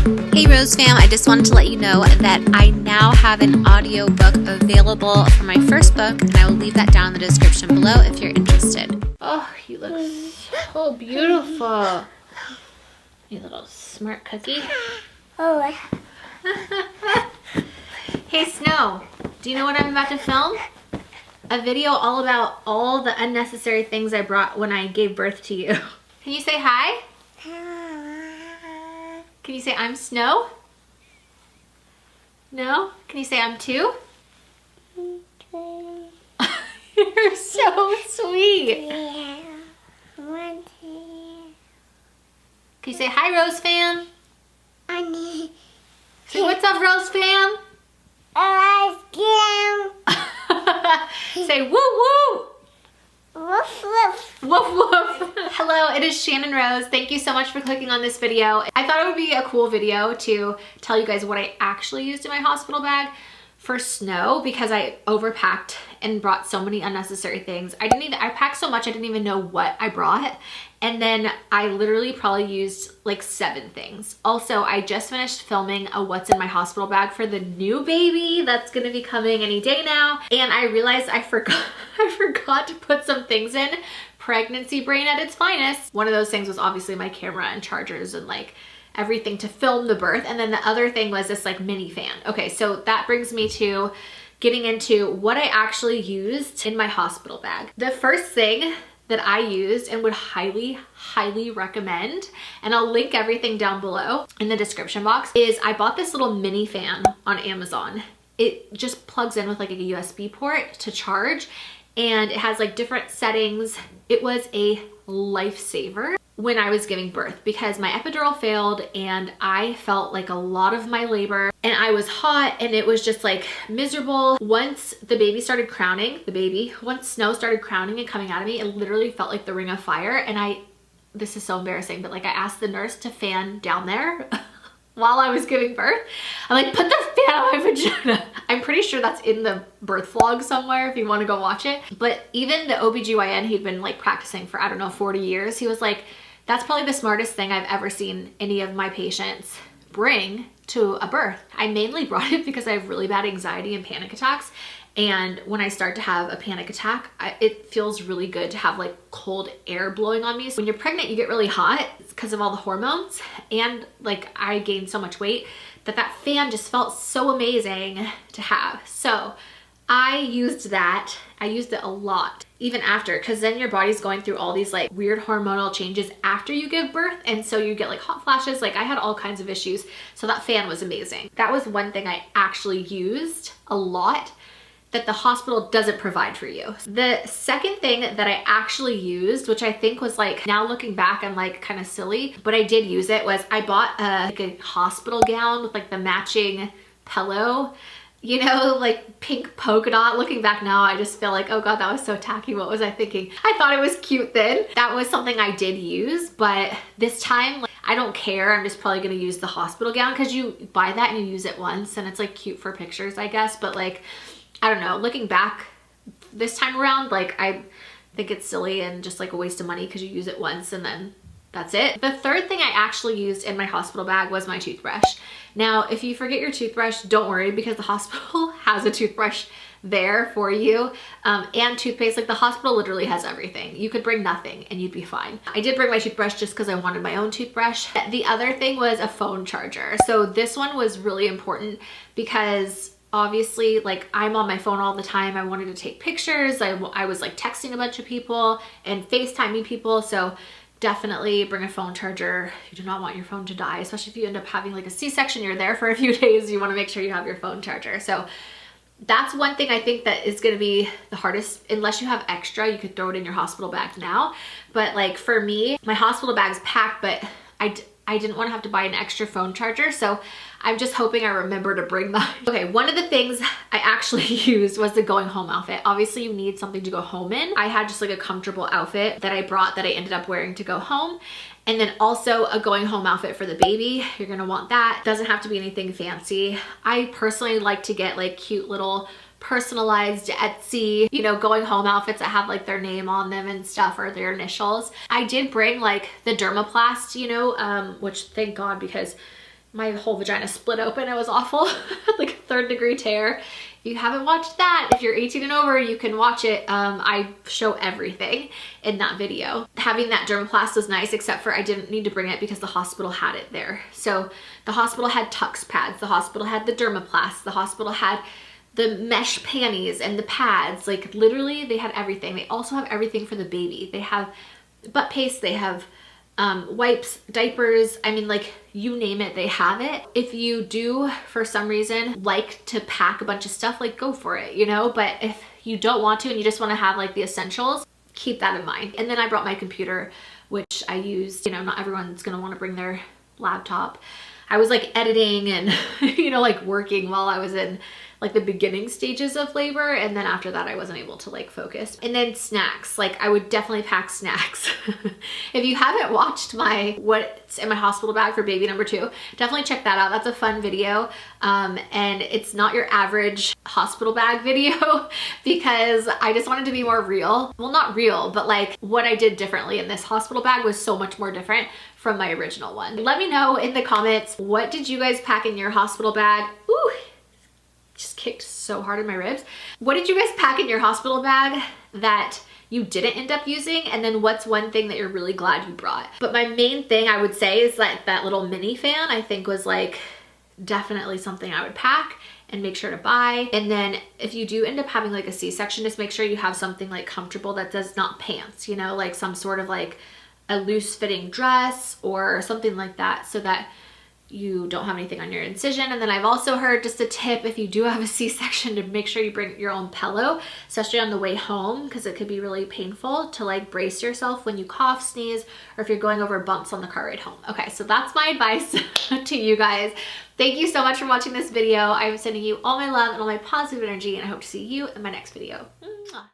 Hey Rose fam, I just wanted to let you know that I now have an audiobook available for my first book, and I will leave that down in the description below if you're interested. Oh, you look so beautiful. You little smart cookie. Oh. Hey Snow, do you know what I'm about to film? A video all about all the unnecessary things I brought when I gave birth to you. Can you say hi? Can you say I'm Snow? No? Can you say I'm two? You're so sweet. Yeah. Can you say hi, Rose fam? Annie. Say what's up, Rose fam? Say woo woo. Woof woof. Woof woof. Hello, it is Shannon Rose. Thank you so much for clicking on this video. I thought it would be a cool video to tell you guys what I actually used in my hospital bag for Snow, because I overpacked and brought so many unnecessary things. I packed so much I didn't even know what I brought. And then I literally probably used like 7 things. Also, I just finished filming a what's in my hospital bag for the new baby that's gonna be coming any day now. And I realized I forgot to put some things in. Pregnancy brain at its finest. One of those things was obviously my camera and chargers and like everything to film the birth. And then the other thing was this like mini fan. Okay, so that brings me to getting into what I actually used in my hospital bag. The first thing that I used and would highly recommend, and I'll link everything down below in the description box, is I bought this little mini fan on Amazon. It just plugs in with like a USB port to charge, and it has like different settings. It was a lifesaver when I was giving birth because my epidural failed and I felt like a lot of my labor and I was hot and it was just like miserable. Once the baby started crowning, once Snow started crowning and coming out of me, it literally felt like the ring of fire. And this is so embarrassing, but like I asked the nurse to fan down there while I was giving birth. I'm like, put the fan on my vagina. I'm pretty sure that's in the birth vlog somewhere if you want to go watch it. But even the OBGYN, he'd been like practicing for, I don't know, 40 years. He was like, that's probably the smartest thing I've ever seen any of my patients bring to a birth. I mainly brought it because I have really bad anxiety and panic attacks. And when I start to have a panic attack, it feels really good to have like cold air blowing on me. So when you're pregnant, you get really hot because of all the hormones. And like I gained so much weight that fan just felt so amazing to have. So I used that. I used it a lot, even after, because then your body's going through all these like weird hormonal changes after you give birth. And so you get like hot flashes. Like I had all kinds of issues. So that fan was amazing. That was one thing I actually used a lot that the hospital doesn't provide for you. The second thing that I actually used, which I think was like, now looking back, I'm like kind of silly, but I did use it, was I bought like a hospital gown with like the matching pillow, you know, like pink polka dot. Looking back now, I just feel like, oh God, that was so tacky. What was I thinking? I thought it was cute then. That was something I did use, but this time, like, I don't care. I'm just probably gonna use the hospital gown because you buy that and you use it once and it's like cute for pictures, I guess. But like, I don't know, looking back this time around, like I think it's silly and just like a waste of money because you use it once and then that's it. The third thing I actually used in my hospital bag was my toothbrush. Now, if you forget your toothbrush, don't worry because the hospital has a toothbrush there for you, and toothpaste. Like the hospital literally has everything. You could bring nothing and you'd be fine. I did bring my toothbrush just because I wanted my own toothbrush. The other thing was a phone charger. So this one was really important because obviously, like I'm on my phone all the time. I wanted to take pictures. I was like texting a bunch of people and FaceTiming people. So definitely bring a phone charger. You do not want your phone to die, especially if you end up having like a C-section, you're there for a few days. You want to make sure you have your phone charger. So that's one thing I think that is going to be the hardest. Unless you have extra, you could throw it in your hospital bag now. But like for me, my hospital bag's packed, but I didn't want to have to buy an extra phone charger. So I'm just hoping I remember to bring that. Okay, one of the things I actually used was the going home outfit. Obviously you need something to go home in. I had just like a comfortable outfit that I brought that I ended up wearing to go home. And then also a going home outfit for the baby. You're gonna want that. Doesn't have to be anything fancy. I personally like to get like cute little personalized Etsy, you know, going home outfits that have like their name on them and stuff, or their initials. I did bring like the dermaplast, you know, which thank God, because my whole vagina split open. It was awful. Like a 3rd-degree tear. If you haven't watched that, if you're 18 and over, you can watch it. I show everything in that video. Having that dermoplast was nice, except for I didn't need to bring it because the hospital had it there. So the hospital had Tux pads, the hospital had the dermoplast, the hospital had the mesh panties and the pads. Like literally they had everything. They also have everything for the baby. They have butt paste, they have wipes, diapers, I mean, like, you name it, they have it. If you do, for some reason, like to pack a bunch of stuff, like, go for it, you know? But if you don't want to and you just want to have, like, the essentials, keep that in mind. And then I brought my computer, which I used, you know, not everyone's gonna want to bring their laptop. I was, like, editing and, you know, like, working while I was in, like, the beginning stages of labor, and then after that I wasn't able to, like, focus. And then snacks, like, I would definitely pack snacks. If you haven't watched my what's in my hospital bag for baby number 2, definitely check that out. That's a fun video, and it's not your average hospital bag video because I just wanted to be more real. Well, not real, but like what I did differently in this hospital bag was so much more different from my original one. Let me know in the comments, what did you guys pack in your hospital bag? Ooh, just kicked so hard in my ribs. What did you guys pack in your hospital bag that you didn't end up using? And then what's one thing that you're really glad you brought? But my main thing I would say is that little mini fan, I think, was like definitely something I would pack and make sure to buy. And then if you do end up having like a C-section, just make sure you have something like comfortable that does not pants, you know, like some sort of like a loose fitting dress or something like that, so that you don't have anything on your incision. And then I've also heard, just a tip, if you do have a C-section, to make sure you bring your own pillow, especially on the way home, because it could be really painful to like brace yourself when you cough, sneeze, or if you're going over bumps on the car ride home. Okay, so that's my advice to you guys. Thank you so much for watching this video. I'm sending you all my love and all my positive energy, and I hope to see you in my next video. Mwah.